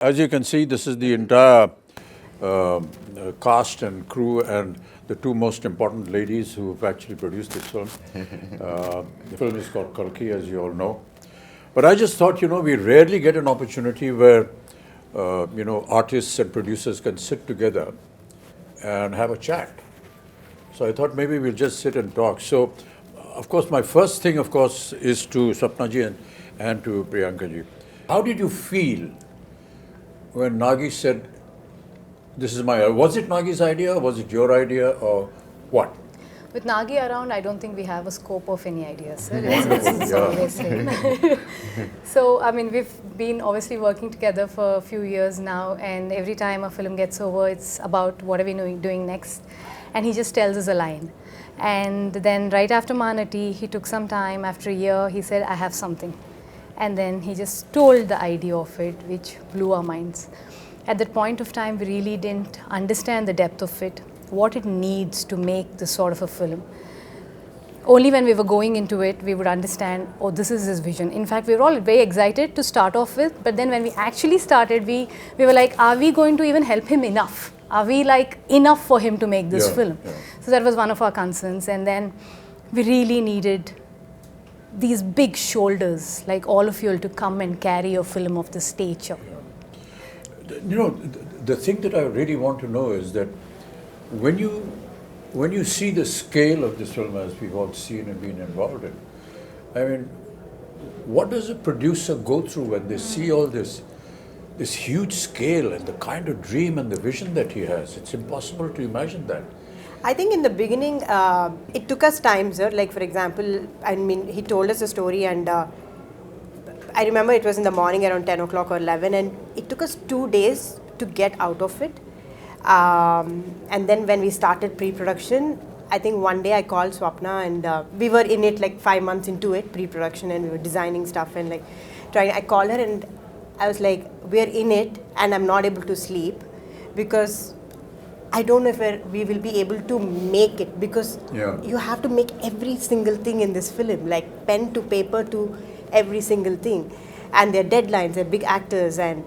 As you can see, this is the entire uh, cast and crew and the two most important ladies who have actually produced this film. The film is called Kalki, as you all know. But I just thought, we rarely get an opportunity where, artists and producers can sit together and have a chat. So I thought maybe we'll just sit and talk. So, of course, my first thing, of course, is to Sapnaji and to Priyankaji. How did you feel when Nagi said, this is my, was it Nagi's idea, was it your idea, or what? With Nagi around, I don't think we have a scope of any ideas, sir. It's always same. So, I mean, we've been obviously working together for a few years now, and every time a film gets over, it's about what are we doing next, and he just tells us a line. And then right after Manati, he took some time, after a year, he said, I have something. And then he just told the idea of it, which blew our minds. At that point of time, we really didn't understand the depth of it, what it needs to make this sort of a film. Only when we were going into it, we would understand, oh, this is his vision. In fact, we were all very excited to start off with, but then when we actually started, we were like, are we going to even help him enough? Are we like enough for him to make this film? Yeah. So that was one of our concerns. And then we really needed these big shoulders, like all of you, to come and carry a film of this stature. Yeah. The thing that I really want to know is that when you see the scale of this film, as we've all seen and been involved in, I mean, what does a producer go through when they see all this huge scale and the kind of dream and the vision that he has? It's impossible to imagine that. I think in the beginning, it took us time, sir. Like, for example, I mean, he told us a story, and I remember it was in the morning around 10 o'clock or 11, and it took us 2 days to get out of it. And then when we started pre-production, I think one day I called Swapna, and we were in it like 5 months into it, pre-production, and we were designing stuff and like trying. I called her and I was like, we're in it, and I'm not able to sleep because I don't know if we will be able to make it, because you have to make every single thing in this film, like pen to paper to every single thing. And their deadlines, they're big actors. And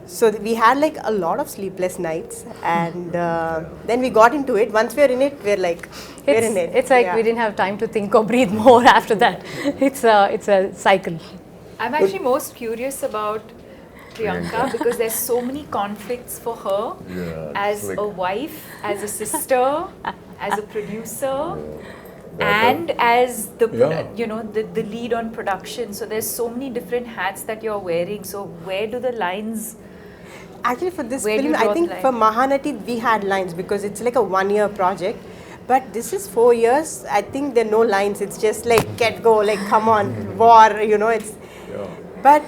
so we had like a lot of sleepless nights. And then we got into it. Once we're in it, we're like, we're in it. It's like we didn't have time to think or breathe more after that. It's a cycle. I'm actually most curious about Priyanka because there's so many conflicts for her as a wife, as a sister, as a producer, and as the the lead on production. So there's so many different hats that you're wearing. So where do the lines? Actually, for this film, I think for Mahanati we had lines because it's like a 1-year project. But this is 4 years. I think there are no lines. It's just like get go, like come on, war. It's. But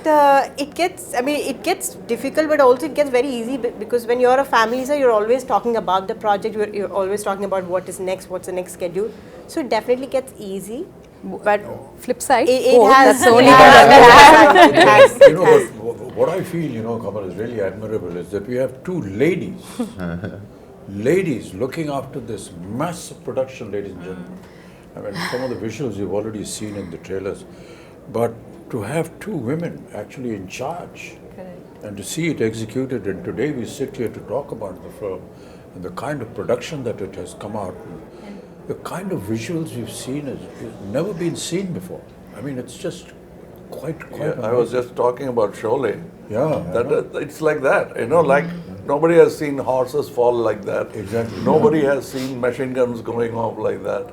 it gets difficult, but also it gets very easy because when you're a family, sir, you're always talking about the project. You're always talking about what is next, what's the next schedule. So it definitely gets easy. But flip side, it has. What I feel, Kamal, is really admirable is that we have two ladies looking after this massive production, ladies and gentlemen. I mean, some of the visuals you've already seen in the trailers, but to have two women actually in charge. Correct. And to see it executed, and today we sit here to talk about the film and the kind of production that it has come out, and the kind of visuals we've seen has never been seen before. I mean, it's just quite I was just talking about Sholay. Yeah. It's like that, like nobody has seen horses fall like that. Exactly. Nobody has seen machine guns going off like that.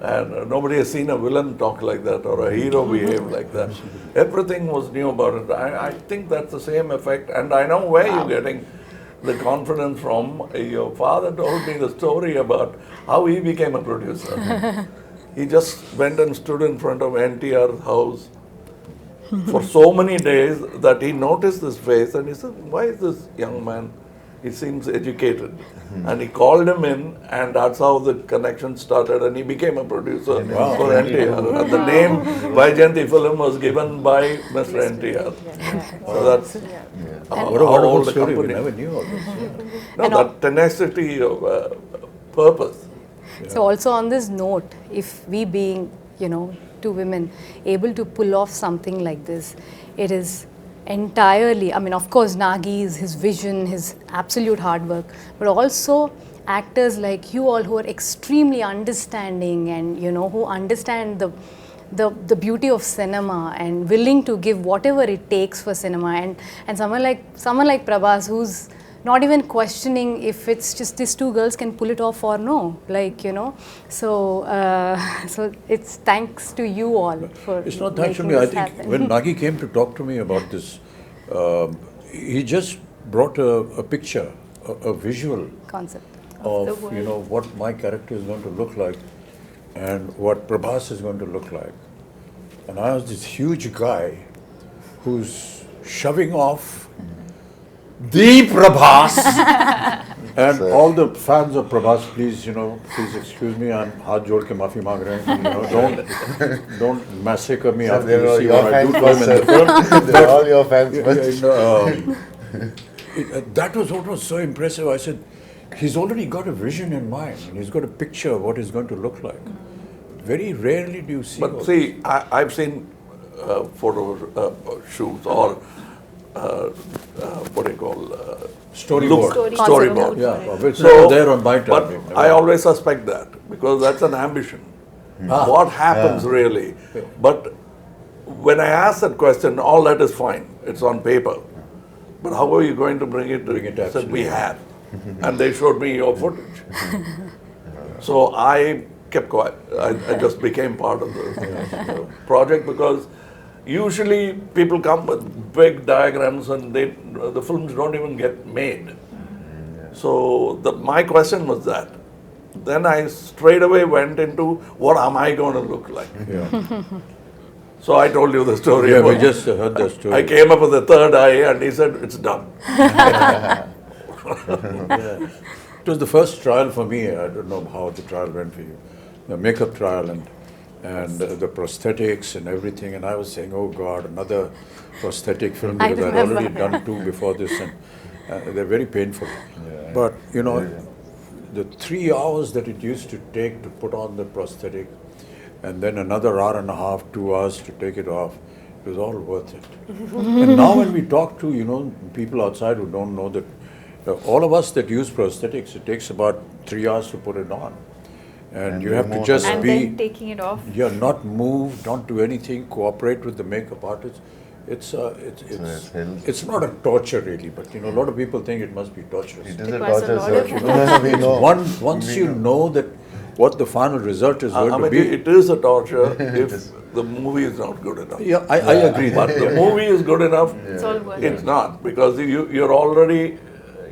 And nobody has seen a villain talk like that or a hero behave like that. Everything was new about it. I think that's the same effect. And I know where you're getting the confidence from. Your father told me the story about how he became a producer. He just went and stood in front of NTR's house for so many days that he noticed this face and he said, why is this young man? He seems educated. And he called him in, and that's how the connection started, and he became a producer for NTR. And the name Vaijayanti film was given by Mr. NTR. So that's what a story. We never knew all this. No, that tenacity of purpose. So also on this note, if we being, two women able to pull off something like this, it is entirely, I mean, of course, Nagi's, his vision, his absolute hard work, but also actors like you all who are extremely understanding and, you know, who understand the beauty of cinema and willing to give whatever it takes for cinema, and someone like Prabhas, who's not even questioning if it's just these two girls can pull it off or no, like, you know. So so it's thanks to you all for It's not thanks to making me. I this think happen. when Nagi came to talk to me about this, he just brought a picture, a visual Concept. of, you know, what my character is going to look like and what Prabhas is going to look like. And I was this huge guy who's shoving off the Prabhas. And all the fans of Prabhas, please, you know, please excuse me, I'm haath jod ke maafi maang rahe hain, you know, don't massacre me after you see what I do to him in the film. They're all your fans. That was what was so impressive. I said, he's already got a vision in mind, and he's got a picture of what he's going to look like. Very rarely do you see. But see, I've seen photo shoots or what do you call Storyboard. storyboard. Yeah, which So, are there on my but time. I always suspect that because that's an ambition. What happens really? But when I ask that question, all that is fine. It's on paper. But how are you going to bring it? Bring it I said, we absolutely. had. And they showed me your footage. So I kept quiet. I just became part of the project because usually people come with big diagrams and the films don't even get made. So my question was that. Then I straight away went into what am I going to look like? Yeah, So I told you the story. yeah, we about- just heard the story. I came up with the third eye and he said, it's done. It was the first trial for me. I don't know how the trial went for you. The makeup trial and the prosthetics and everything. And I was saying, oh God, another prosthetic film I because I'd remember. already done two before this, and they're very painful. But you know, the 3 hours that it used to take to put on the prosthetic, and then another hour and a half, 2 hours to take it off, it was all worth it. And now when we talk to, you know, people outside who don't know that, all of us that use prosthetics, it takes about 3 hours to put it on. And you have to just And be, then taking it off. yeah, not move, don't do anything, cooperate with the makeup artist. It's it's not a torture really, but you know, a lot of people think it must be torturous. It is a Requires a torture, lot sir. of We know. Once you know that what the final result is going I to mean, be. it is a torture if the movie is not good enough. Yeah, I agree. But the movie is good enough, It's all worth it's it. not because you're already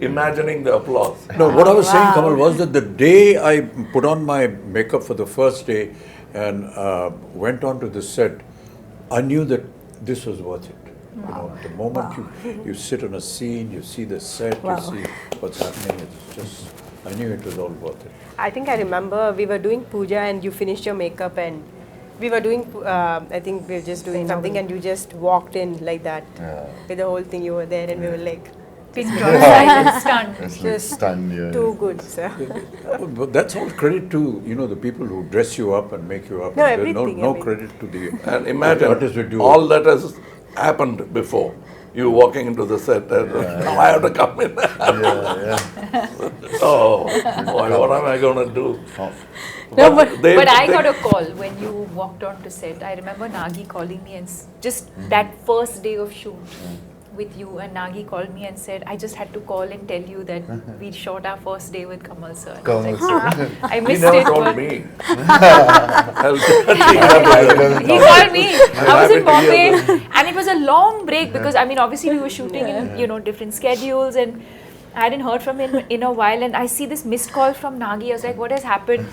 imagining the applause. No, what I was saying, Kamal, was that the day I put on my makeup for the first day and went on to the set, I knew that this was worth it. You know, the moment you sit on a scene, you see the set, you see what's happening, it's just, I knew it was all worth it. I think I remember we were doing puja and you finished your makeup and we were doing, I think we were just doing something and you just walked in like that with the whole thing. You were there and we were like, Pin drop, silent, stunned. just Stunned, yeah. too good, sir. But that's all credit to, you know, the people who dress you up and make you up. No, There's everything, no I mean. credit to the And the imagine artists who do all that has happened before. You walking into the set and now I have to come in. Oh, boy, what am I going to do? No, but They- But I they- got a call when you walked on to set. I remember Nagi calling me and just that first day of shoot with you, and Nagi called me and said, I just had to call and tell you that we shot our first day with Kamal sir. And I was Kamal like, sir. I He missed never it. told but me. He called me. I was in happy to hear Bombay, and it was a long break because I mean, obviously we were shooting in different schedules, and I hadn't heard from him in a while. And I see this missed call from Nagi. I was like, what has happened?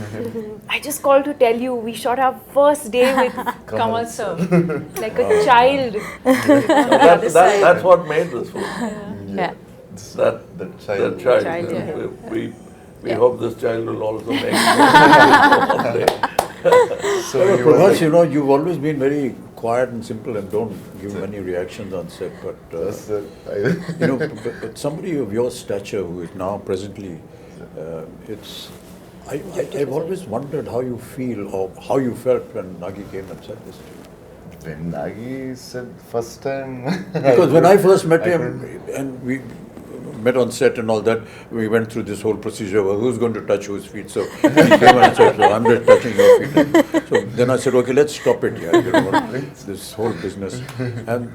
I just called to tell you we shot our first day with Kamal sir, like a child. That's what made this film. yeah. That child. child. Child, yeah. We hope this child will also make it one day. So you were Prabhas, like, you know, you've always been very quiet and simple and don't give many reactions on set, but yes, sir. you know, but somebody of your stature who is now presently, I've always wondered how you feel or how you felt when Nagi came and said this to you. when Nagi said first time. Because when I first met him, and we met on set and all that, we went through this whole procedure of who's going to touch whose feet. So he came and said, so I'm just touching your feet. So then I said, okay, let's stop it here. You know, this whole business. And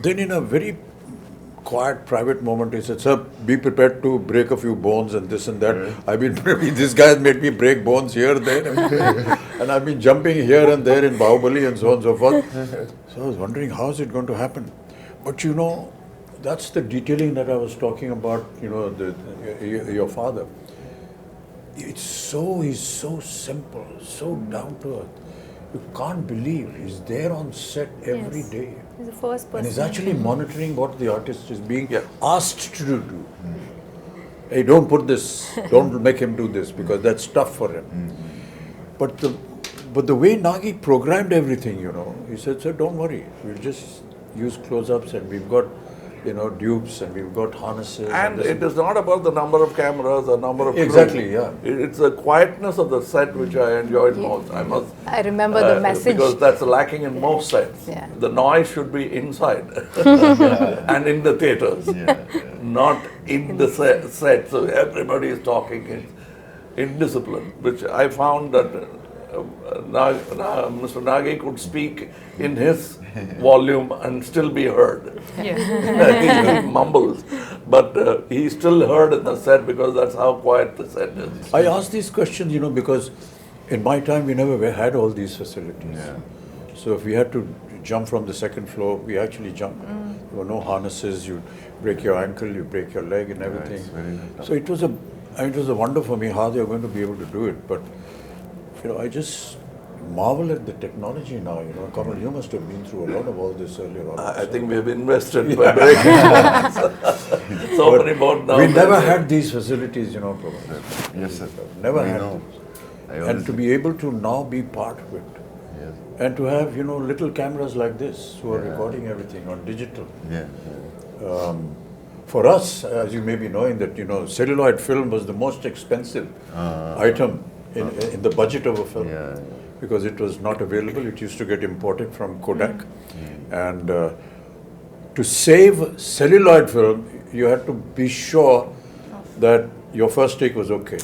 then in a very quiet, private moment, he said, sir, be prepared to break a few bones and this and that. I've been, this guy has made me break bones here, there, and I've been jumping here and there in Bahubali and so on and so forth. So I was wondering, how is it going to happen? But you know, that's the detailing that I was talking about, you know, your father. He's so simple, so down to earth. You can't believe he's there on set every day. He's the first person. And he's actually monitoring what the artist is being asked to do. Hey, don't put this, don't make him do this because that's tough for him. But the way Nagi programmed everything, you know, he said, sir, don't worry, we'll just use close-ups and we've got, you know, dupes and we've got harnesses. And it is not about the number of cameras or number of crew. Exactly, yeah. It's the quietness of the set which I enjoyed most. I remember the message. Because that's lacking in most sets. Yeah. The noise should be inside and in the theatres, not in the set. So everybody is talking in discipline, which I found that Mr. Nagi could speak in his volume and still be heard. Yeah. He mumbles, but he still heard in the set because that's how quiet the set is. I ask these questions, you know, because in my time we never had all these facilities. So if we had to jump from the second floor, we actually jumped. There were no harnesses, you break your ankle, you break your leg and everything. So it was a wonder for me how they are going to be able to do it. But you know, I just marvel at the technology now. You know, Kamal, you must have been through a lot of all this earlier on. I think we have invested by breaking so many board now. We never had these facilities, you know, Prabhas. Yes, sir. Never I had know. these. And to be able to now be part of it. Yes. And to have, you know, little cameras like this who are recording everything on digital. For us, as you may be knowing that, you know, celluloid film was the most expensive item in the budget of a film. Because it was not available. It used to get imported from Kodak. And to save celluloid film, you had to be sure that your first take was okay.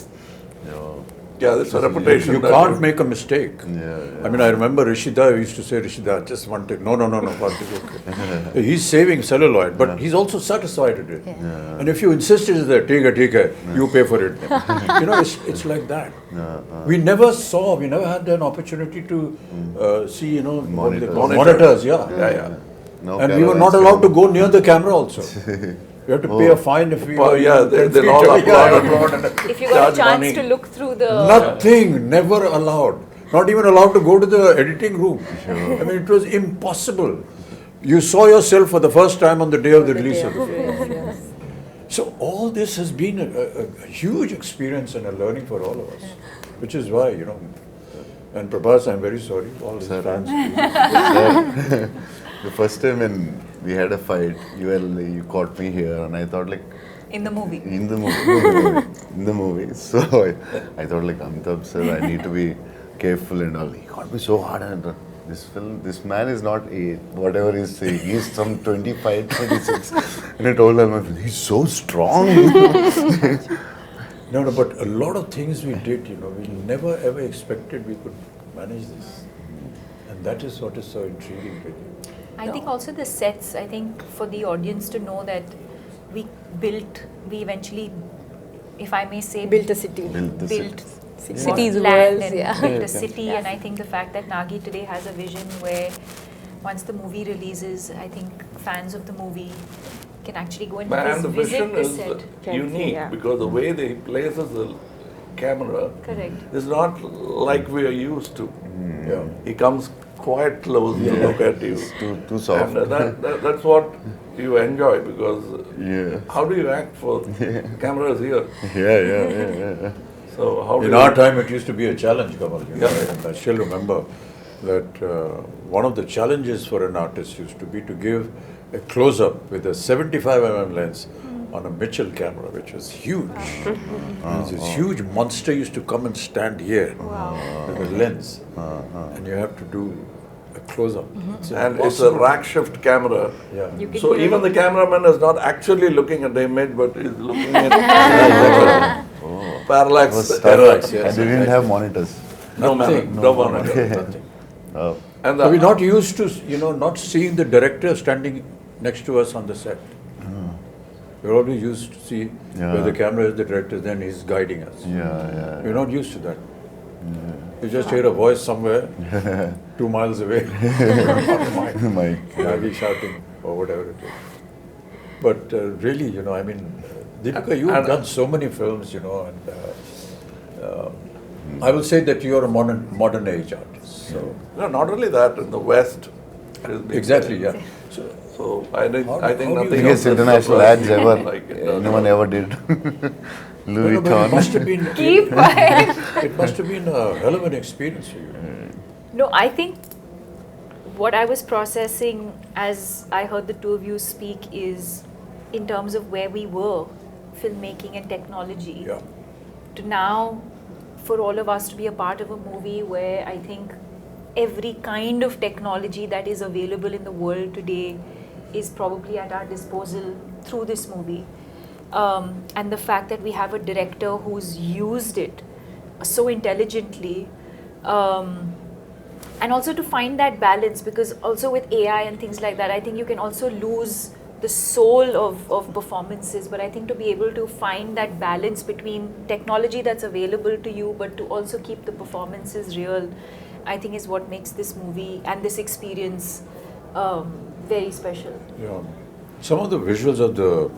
Yeah, that's a reputation. You can't make a mistake. I mean, I remember Rishida used to say, Rishida, just one take. No, one take, okay. He's saving celluloid, but he's also satisfied with it. And if you insisted that, take it, you pay for it. You know, it's like that. We never had an opportunity to see, you know, monitors. No and we were not allowed to go near the camera also. You have to pay a fine if we they'll all applaud. If you got a chance to look through the... Nothing, never allowed. Not even allowed to go to the editing room. I mean, it was impossible. You saw yourself for the first time on the day of the release of the film. So all this has been a huge experience and a learning for all of us. Which is why, you know, and Prabhas, I'm very sorry, all his fans. The first time when we had a fight, you caught me here, and I thought like. In the movie. In the movie. So I thought like, Amitabh sir, I need to be careful and all. He got me so hard, and this man is not whatever he's saying. He's some 25, 26. And I told him, he's so strong. No, but a lot of things we did, you know, we never ever expected we could manage this. And that is what is so intriguing with you. I think also the sets, I think for the audience to know that we eventually, if I may say, Built a city. built Cities, land worlds, and built a city. And I think the fact that Nagi today has a vision where once the movie releases, I think fans of the movie can actually go and And the visit vision the is set. unique because the way they places the camera is not like we are used to. He comes quite close to look at you. Too soft. And that's what you enjoy because how do you act for cameras here? Yeah. So how In our time, it used to be a challenge, Kamal. You know, and I still remember that one of the challenges for an artist used to be to give a close-up with a 75mm lens on a Mitchell camera, which was huge. This huge monster used to come and stand here with a lens. And you have to do a close up. And it's a rack shift camera. Yeah. You can So hear even it. the cameraman is not actually looking at the image, but is looking at parallax. Was tough. Parallax, yes, And they didn't have monitors. No Nothing, no monitor. Nothing. Oh. And So we're not used to, not seeing the director standing next to us on the set. We're always used to see where the camera is, the director, then he's guiding us. Yeah. We're not used to that. You just hear a voice somewhere, 2 miles away. My Maybe shouting or whatever it is. But really, Deepika, you've done so many films, and I will say that you're a modern age artist. So No, not only that, in the West. it has been exactly, very- yeah. So So I think How do you- nothing biggest else has international surprised ads me ever like it does. anyone ever did. Louis but it must Vuitton. have been Keep quiet. it must have been a hell of an experience for you. No, I think what I was processing as I heard the two of you speak is in terms of where we were, filmmaking and technology, Yeah. to now for all of us to be a part of a movie where I think every kind of technology that is available in the world today is probably at our disposal through this movie. And the fact that we have a director who's used it so intelligently, and also to find that balance, because also with AI and things like that, I think you can also lose the soul of performances, but I think to be able to find that balance between technology that's available to you but to also keep the performances real, I think is what makes this movie and this experience very special. Yeah. Some of the visuals of the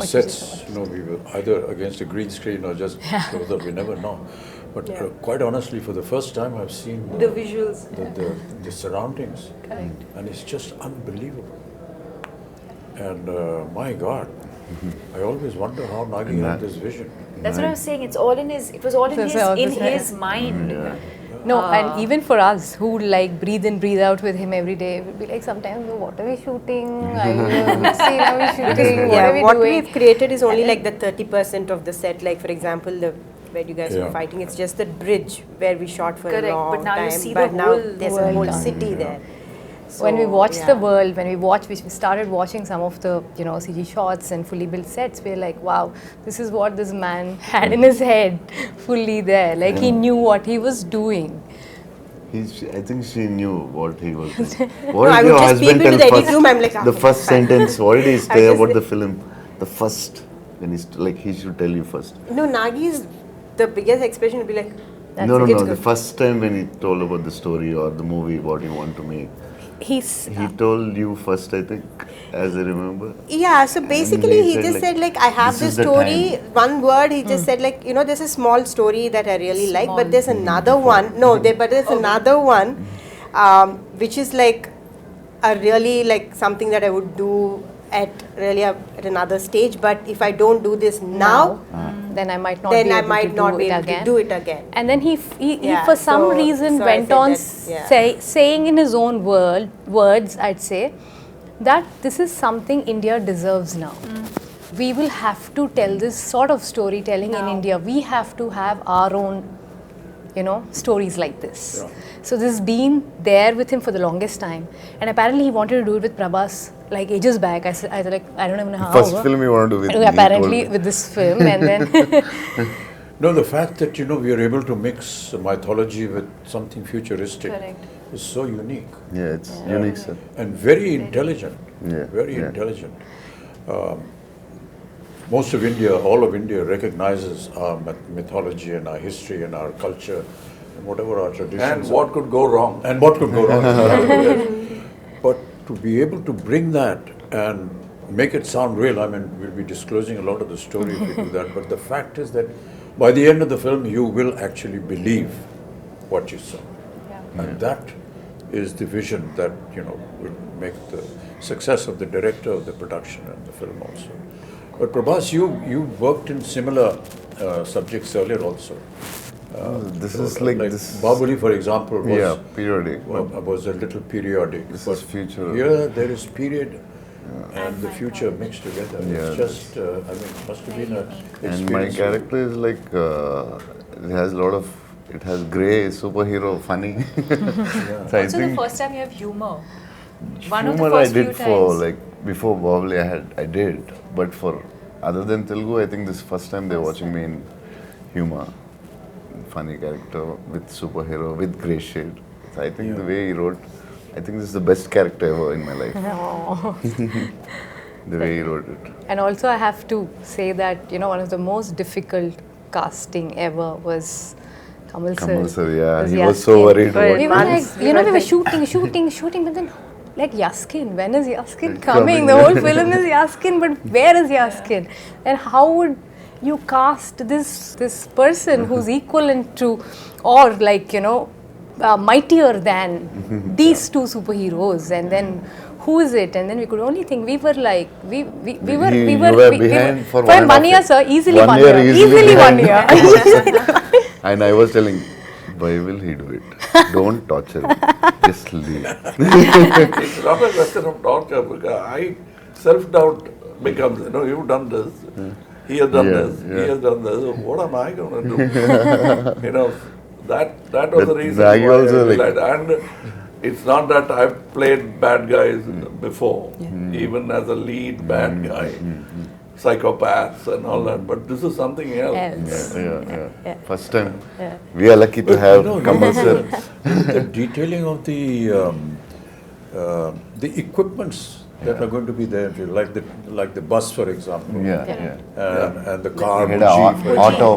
sets, we were either against a green screen or just close up, we never know. But quite honestly, for the first time, I've seen The visuals. the surroundings, Correct. and it's just unbelievable. And my God, I always wonder how Nagi had this vision. That's what I was saying. It was all in his mind. Yeah. No, and even for us who like breathe in, breathe out with him every day, we'll be like sometimes, "Oh, what are we shooting? Which scene are we shooting? What are we what doing?" we've created is only like the 30% of the set. Like for example, where you guys were fighting, it's just the bridge where we shot for Correct, a long but now you time. see but the now whole there's a world whole done. city there. When we So, watched the yeah. world, we started watching some of the CG shots and fully built sets, we're like, wow, this is what this man had in his head, fully there. Like he knew what he was doing. I think she knew what he was doing. No, What I did would your just peep husband into tell the edit first? room, I'm like, The okay, first fine. sentence, what did he I say just about say- the film? The first, when he's like, he should tell you first. No, Nagi's the biggest expression would be like, No, it's the good. first time when he told about the story or the movie, what he want to make. He told you first, I think, as I remember. Yeah, so basically he just said like, I have this this is the story, time. one word, he just said like, there's a small story that I really like, Small. but there's another one, but there's another one, which is like a really like something that I would do at another stage, but if I don't do this now, Then I might not then be I able might to not do be it able again. to do it again. And then he Yeah, for some so- reason so I went said on that, yeah. saying in his own words, I'd say, that this is something India deserves now. We will have to tell this sort of storytelling in Now. India. We have to have our own, stories like this. Yeah. So this has been there with him for the longest time. And apparently he wanted to do it with Prabhas like ages back. I was like, I don't even know how. First film he wanted to do with me, he Apparently told me. with this film, and then No, the fact that we are able to mix mythology with something futuristic Correct. is so unique. Yeah, it's unique, sir. And very intelligent. Yeah, Very yeah. intelligent. Most of India, all of India recognizes our mythology and our history and our culture and whatever our traditions And are. what could go wrong? And what could go wrong. Yes. But to be able to bring that and make it sound real, we'll be disclosing a lot of the story if we do that, but the fact is that by the end of the film, you will actually believe what you saw. And that is the vision that, will make the success of the director, of the production and the film also. But Prabhas, you worked in similar subjects earlier also. This is like this. Bahubali, for example, was, Yeah, periodic. was a little periodic. This but is future. Here there is period and the future mixed together. Yeah, It's just, it must have been an experience. And my character is like, it has a lot of it has grey, superhero, funny. So I Also, the think first time you have humor. One of the humor I first few did for times. like before Bahubali I did, but for other than Telugu, I think this is first time they're watching me in humor, funny character with superhero with grey shade. So I think the way he wrote, I think this is the best character ever in my life. Oh. The way he wrote it. And also I have to say that, you know, one of the most difficult casting ever was Kamal sir. Kamal sir, yeah, Was he was so Yaskin. worried Right. We about were this. like, you know, we were shooting, but then like Yaskin, when is Yaskin It's coming? coming. The whole film is Yaskin, but where is Yaskin? And how would you cast this person who's equivalent to, or like, you know, mightier than these two superheroes, and then who is it? And then we could only think, we were like, we were behind for 1 year, sir, easily 1 year, easily 1 year. And I was telling, why will he do it? Don't torture him. Just leave. It's not a question of torture because I self-doubt becomes, you know, you've done this, he has done this, he has done this, what am I going to do? You know, that was the reason Nagi why also I like- realized. And it's not that I've played bad guys before, even as a lead bad guy, psychopaths and all that, but this is something else. Else. Yeah. First time. We are lucky to have Kamal sir. The detailing of the equipments that are going to be there, like the bus, for example. And the car, He had Buji, a for auto.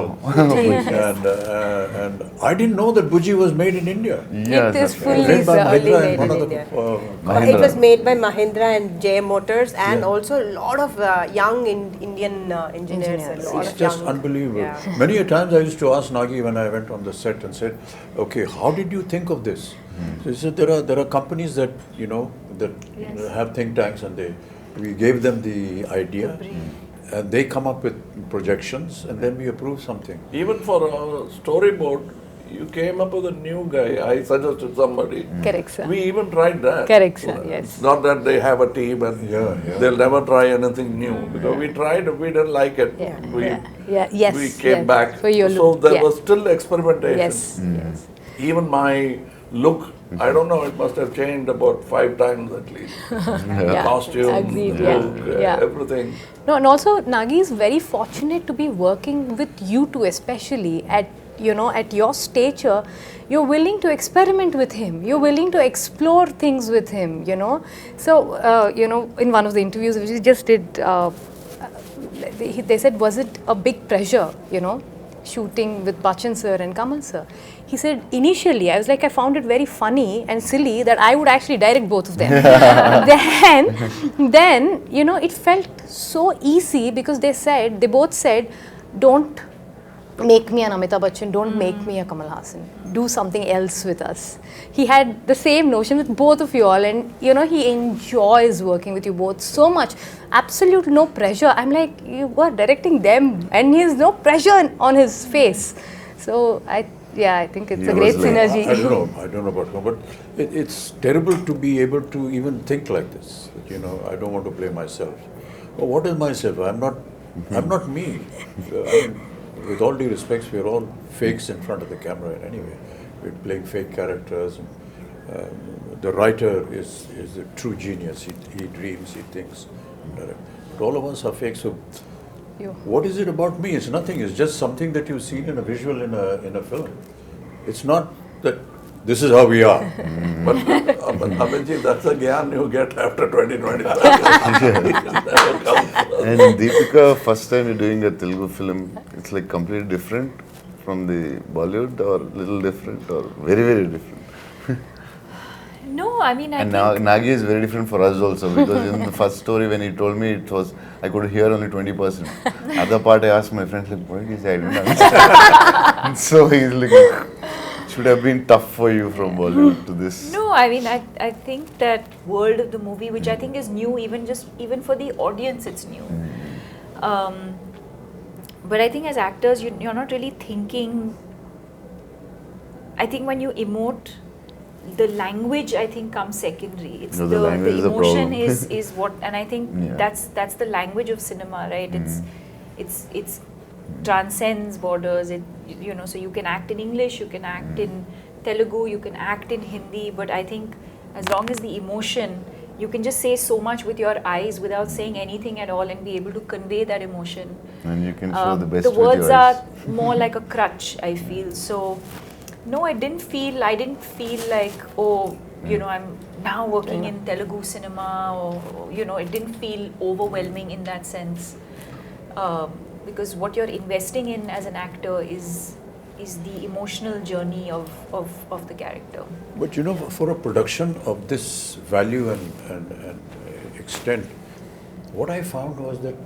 and I didn't know that Buji was made in India. Yeah, It is that's fully Made by only Mahindra made and one in of the India. It was made by Mahindra and J Motors, and Yeah. also a lot of young Indian engineers. And a lot It's of just young, unbelievable. Yeah. Many a times I used to ask Nagi when I went on the set and said, "Okay, how did you think of this?" So he said, "There are companies that have think tanks, and we gave them the idea, and they come up with projections, and then we approve something." Even for a storyboard, you came up with a new guy. I suggested somebody. Correct, sir. We even tried that. Correct, sir, yes. It's not that they have a team and they'll never try anything new. Because we tried, we didn't like it. Yes. We came back. For your So look. there was still experimentation. Yes. Even my look, I don't know, it must have changed about 5 times at least. Yeah. Costume, Agreed, look, yeah. everything. No, and also Nagi is very fortunate to be working with you two, especially at your stature. You're willing to experiment with him. You're willing to explore things with him. So in one of the interviews which we just did, they said, was it a big pressure? Shooting with Bachchan sir and Kamal sir. He said, initially, I was like, I found it very funny and silly that I would actually direct both of them. then, it felt so easy because they both said, don't make me an Amitabh don't make me a Kamal Haasan. Do something else with us. He had the same notion with both of you all, and he enjoys working with you both so much. Absolute no pressure. I'm like, you are directing them, and he has no pressure on his face. So I think it's a great synergy. I don't know about him, but it's terrible to be able to even think like this. I don't want to play myself. Well, what is myself? I'm not me. With all due respects, we're all fakes in front of the camera anyway. We're playing fake characters. And, the writer is a true genius. He dreams, he thinks. But all of us are fake. So, what is it about me? It's nothing. It's just something that you've seen in a visual in a film. It's not that this is how we are. But Abhijit, that's a gyan you get after 2025. And Deepika, first time you're doing a Telugu film, it's like completely different from the Bollywood, or little different, or very, very different. No, I mean, I And think Nagi is very different for us also, because in the first story when he told me, I could hear only 20%. Other part I asked my friends, like, what is I didn't understand. So he's like, should have been tough for you from Bollywood to this. No, I mean, I think that world of the movie, which I think is new, even for the audience, it's new. But I think as actors, you're not really thinking. I think when you emote, the language I think comes secondary. It's No, the language is the emotion problem. is what, and I think that's the language of cinema, right? It's transcends borders. It, you know, so you can act in English, you can act in Telugu, you can act in Hindi, but I think as long as the emotion, you can just say so much with your eyes without saying anything at all and be able to convey that emotion. And you can show the best The with your words eyes. are more like a crutch, I feel. So, no, I didn't feel like, oh, you know, I'm now working in Telugu cinema, or, you know, it didn't feel overwhelming in that sense. Because what you're investing in as an actor is the emotional journey of the character. But you know, for a production of this value and extent, what I found was that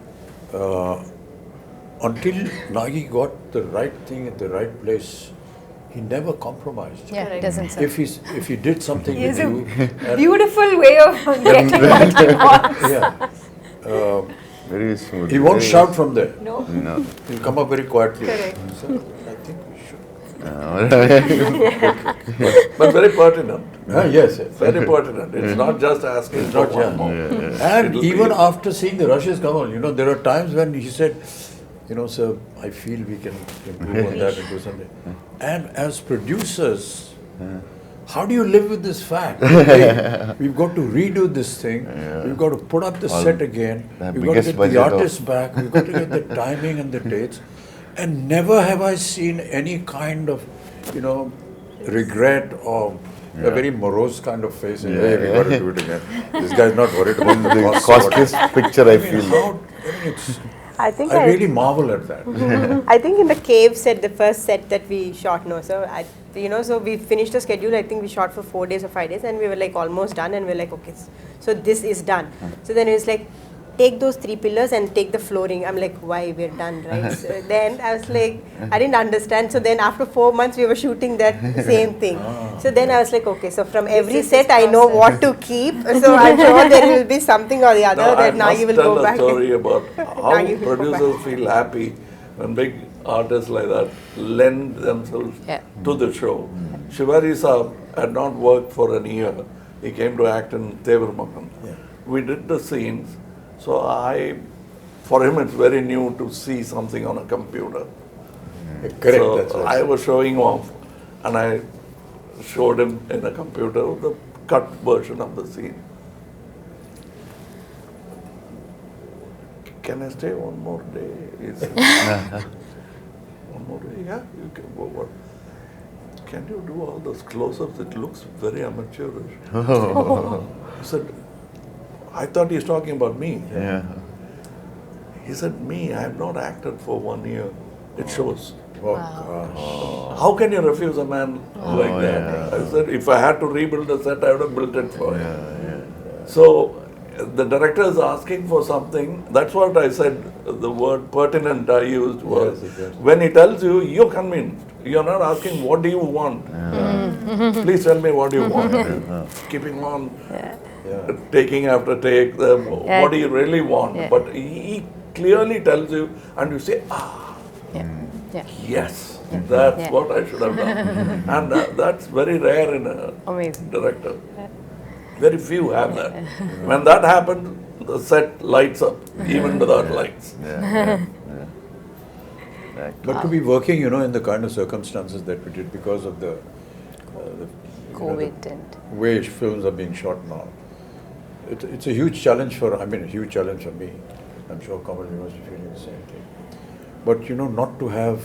until Nagi got the right thing at the right place, he never compromised. Yeah, Correct. it doesn't say. If he did something He with has a you, and- beautiful way of getting what he wants. yeah, Very smooth. he won't very- shout from there. No? No. He'll come up very quietly. Correct. So I think we should. But very pertinent. Yes, yes. Very pertinent. It's not just asking It's for not one just- more. And It'll even be- after seeing the rushes, Kamal, you know, there are times when he said, you know, sir, I feel we can improve on that and do something. And as producers, how do you live with this fact? Hey, we've got to redo this thing. We've got to put up the set again. the We've got to biggest get the budget of- artists back. We've got to get the timing and the dates. And never have I seen any kind of, you know, regret or a very morose kind of face. Hey, we got to do it again. This guy's not worried about the The costs or whatever. costliest picture I I mean, feel. I think I really marvel at that. I think in the cave set, the first set that we shot, no, so so we finished the schedule. I think we shot for 4 days or 5 days, and we were like almost done, and we are like, okay, so this is done. So then it was like, take those 3 pillars and take the flooring. I'm like, why, we're done, right? So then I was like, I didn't understand. So then after 4 months, we were shooting that same thing. So then I was like, okay, so from every is set, his I know process. what to keep. So I'm sure there will be something or the other Now, I that now you must will tell go a back. story about how Now you will go producers feel happy when big artists like that lend themselves Yeah. to the show. Shivari Saab had not worked for a year. He came to act in Tevarmakam. We did the scenes, so for him it's very new to see something on a computer. Correct, So that's right. I was showing off, and I showed him in a computer the cut version of the scene. Can I stay one more day? He said, one more day? Yeah, you can. What? Can you do all those close-ups? It looks very amateurish. I said, I thought he's talking about me. Yeah. He said, me, I have not acted for 1 year. It shows. Oh, gosh. How can you refuse a man like that? I said, if I had to rebuild the set, I would have built it for him. So the director is asking for something. That's what I said. The word pertinent I used was Yes, yes. when he tells you, you're convinced. You're not asking, what do you want? Please tell me what you want. Keeping on, taking after take, what do you really want? Yeah. But he clearly tells you, and you say, Yeah. yes, that's Yeah. what I should have done. And that's very rare in a Amazing. director. Very few have that. When that happens, the set lights up, even without lights. But to be working, you know, in the kind of circumstances that we did because of the you know, COVID the and way films are being shot now, it's a huge challenge a huge challenge for me. I'm sure Kamal, you must be feeling the same thing. But you know, not to have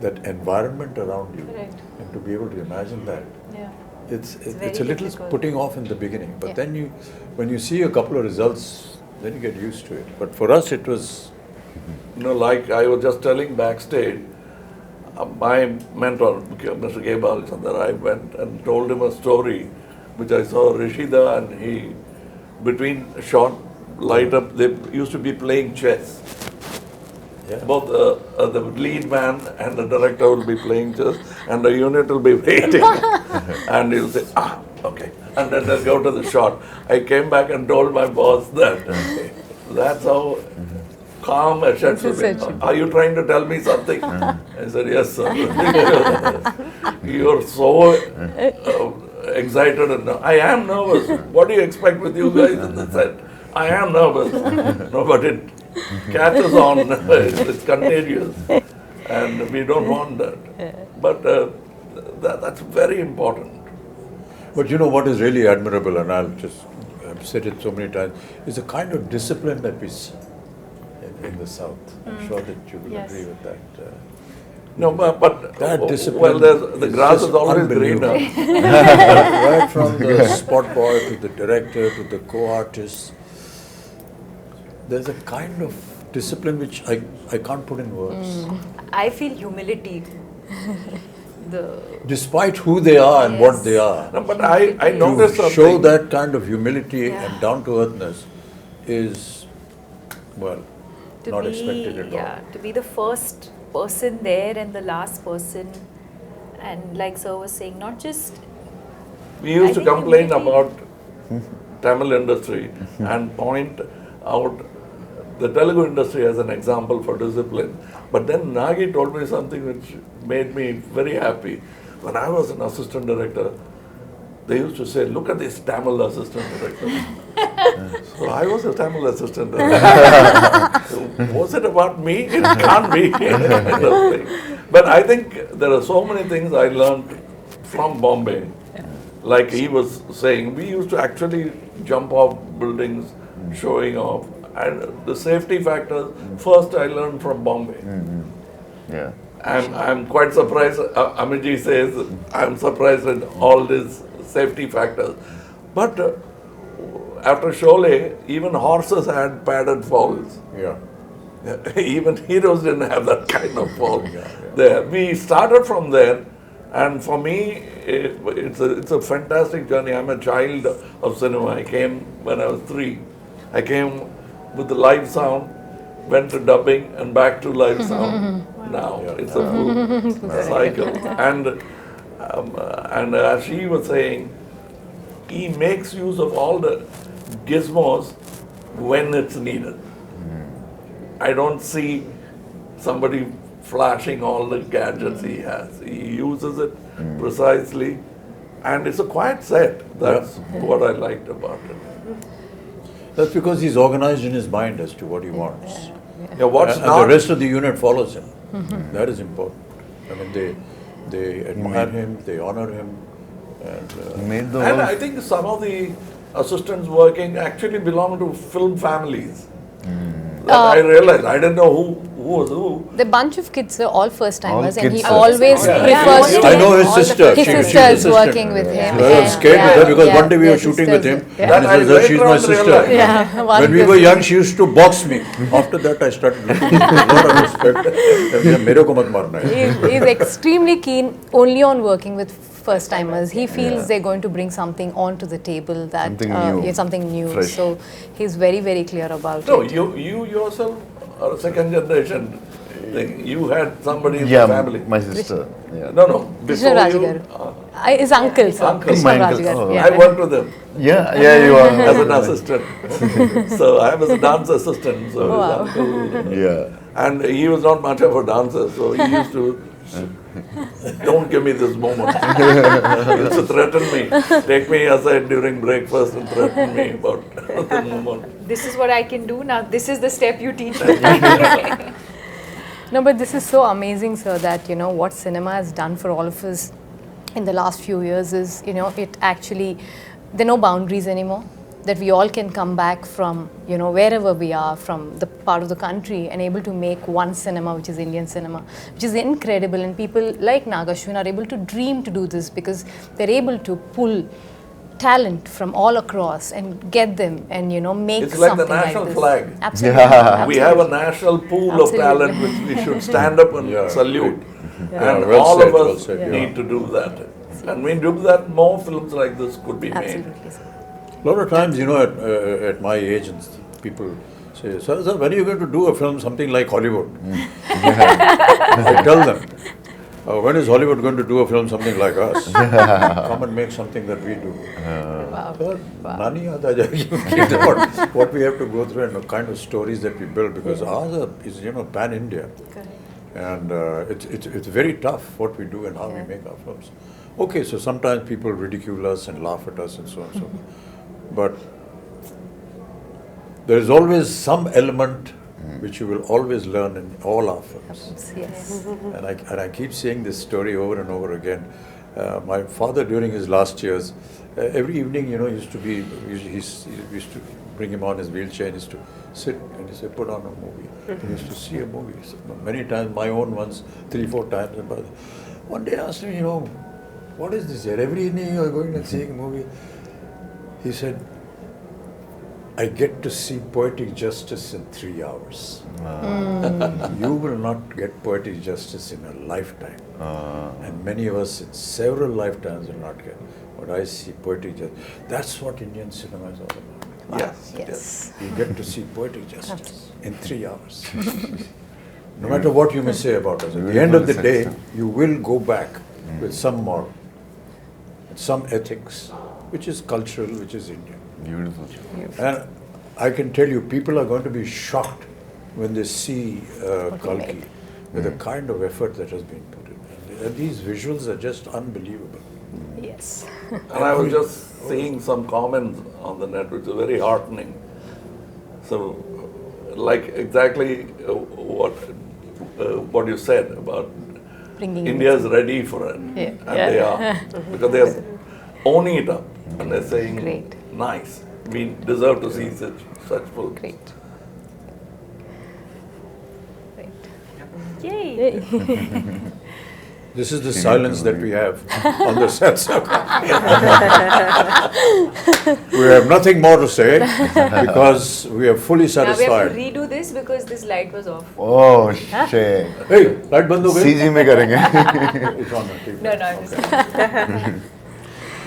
that environment around you Correct. and to be able to imagine that, Yeah. it's very a little difficult. putting off in the beginning. But Yeah. then when you see a couple of results, then you get used to it. But for us, it was You know, like I was just telling backstage, my mentor, Mr. K. Balachandar, I went and told him a story which I saw Rishida, and he, between shot, light up, they used to be playing chess. Yeah. Both the lead man and the director will be playing chess, and the unit will be waiting. And he'll say, okay. And then they'll go to the shot. I came back and told my boss that that's how calm a shot should be. Are you trying to tell me something? I said, yes, sir. You're so excited. And I am nervous. What do you expect with you guys in the set? I am nervous. No, but catches on. It's contagious, and we don't want that. But that's very important. But you know what is really admirable, and I've said it so many times, is the kind of discipline that we see in the South. I'm sure that you will Yes. agree with that. No, but That discipline well, the is grass just is always unbelievable. greener. Right from the spot boy to the director to the co-artist, there's a kind of discipline which I can't put in words. I feel humility. Despite who they are and what they are, No, but I noticed to something. show that kind of humility and down-to-earthness is, well, not expected at all. To be the first person there and the last person, and like sir was saying, not just We used I to think complain humility- about Tamil industry and point out the Telugu industry as an example for discipline. But then Nagi told me something which made me very happy. When I was an assistant director, they used to say, look at this Tamil assistant director. So I was a Tamil assistant director. So was it about me? It can't be. But I think there are so many things I learned from Bombay. Like he was saying, we used to actually jump off buildings, showing off. And the safety factors, first I learned from Bombay. Yeah. I'm quite surprised, Amiji says, I'm surprised at all these safety factors. But after Sholay, even horses had padded falls. Yeah. Even heroes didn't have that kind of fall. There, we started from there, and for me, it's a fantastic journey. I'm a child of cinema. I came when I was 3. I came with the live sound, went to dubbing, and back to live sound. Now it's a full cycle. And as she was saying, he makes use of all the gizmos when it's needed. I don't see somebody flashing all the gadgets he has. He uses it precisely, and it's a quiet set. That's what I liked about it. That's because he's organized in his mind as to what he wants. Yeah, what's And not the rest of the unit follows him. That is important. I mean, they admire him, they honor him, and He made the And whole I think some of the assistants working actually belong to film families. That I realized. I didn't know who was who. The bunch of kids are all first timers, All and he kids, always Yeah. prefers Yeah. to I know his sister. his She's sister is assistant. working with him. I was scared with her because one day we were their shooting with him, sisters, and That he I says that she's later my on sister. realized. Yeah, one When we were person. young, she used to box me. After that, I started looking with a lot of respect. मेरे को मत मारना है. He's extremely keen only on working with first timers. He feels they're going to bring something onto the table that Something new. something new. Fresh. So he's very, very clear about No, it. you yourself are a second generation thing. You had somebody in yeah, the family. my sister. Yeah. No. Krishna Before Raj you, garu. His uncle, sir. Uncle. Krishna My Raj uncle. garu, Oh. yeah. I worked with him Yeah, you are. as an assistant. So I was a dance assistant. So his Wow. uncle, Yeah. and he was not much of a dancer, so he used to. Don't give me this moment. He used to threaten me. Take me aside during breakfast and threaten me about the moment. this is what I can do now. This is the step you teach me. No, but this is so amazing, sir, that, what cinema has done for all of us in the last few years is, it actually, there are no boundaries anymore. That we all can come back from, wherever we are, from the part of the country, and able to make one cinema, which is Indian cinema, which is incredible. And people like Ashwin are able to dream to do this because they're able to pull talent from all across and get them and, make It's like something the national this. flag. Absolutely. Yeah. We have a national pool Absolutely. of talent which we should stand up and Yeah, salute. Yeah, And well all said, of well us said, yeah. need to do that. And when we do that, more films like this could be made. Absolutely, sir. A lot of times, at my age, and people say, sir, when are you going to do a film, something like Hollywood? I tell them, when is Hollywood going to do a film, something like us? Come and make something that we do. Wow. Sir, nani aata jayegi. What we have to go through and the kind of stories that we build, because ours is, pan-India. And it's very tough what we do and how we make our films. Okay, so sometimes people ridicule us and laugh at us and so on and so forth. But there is always some element which you will always learn in all our films. Yes. And I keep saying this story over and over again. My father, during his last years, every evening, he used to used to bring him on his wheelchair and used to sit and he said, put on a movie. He used to see a movie. So many times, my own ones, 3-4 times. But one day I asked him, what is this here? Every evening you are going and seeing a movie. He said, I get to see poetic justice in 3 hours. You will not get poetic justice in a lifetime. And many of us in several lifetimes will not get. But I see poetic justice. That's what Indian cinema is all about. Yes. Yes. You get to see poetic justice in 3 hours. No matter what you may say about us, at the end of the day, you will go back with some moral, with some ethics, which is cultural, which is Indian. Beautiful. And I can tell you, people are going to be shocked when they see Kalki with the kind of effort that has been put in. And these visuals are just unbelievable. Yes. And I was just seeing some comments on the net which are very heartening. So, like exactly what you said about Bringing India's ready for it. Yeah. And they are. Because they are owning it up. And they're saying, Great. nice. We deserve to see such films. Great. Yay! This is the silence that we have on the sets. We have nothing more to say because we are fully Now we have to satisfied. redo this because this light was off. Oh shit. Hey, light band ho gayi? CG में करेंगे. It's on the TV. No, I'm just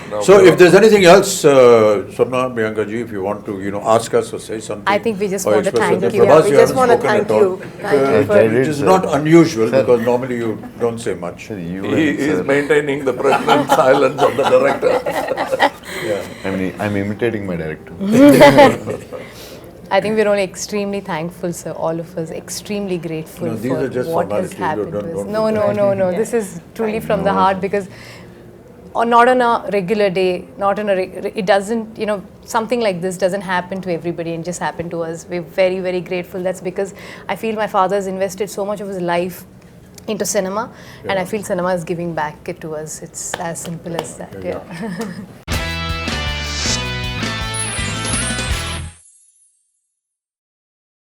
No, So if there's anything else, Swarna, Priyanka ji, if you want to, ask us or say something. I think we just or want to express thank something. you. Prabhas, We you just haven't want to spoken thank at all. you. Thank you I for did, Which is sir. not unusual Sir. because normally you don't say much. You He and is sir. maintaining the pregnant silence of the director. Yeah. I'm imitating my director. I think we're all extremely thankful, sir. All of us extremely grateful No, these for are just what has formalities. happened Don't- to us. don't No, do no, that. no. This is truly from the No, heart sir. because, or not on a regular day, not on a. It doesn't, something like this doesn't happen to everybody and just happen to us. We're very, very grateful. That's because I feel my father has invested so much of his life into cinema, and I feel cinema is giving back it to us. It's as simple as that. Yeah.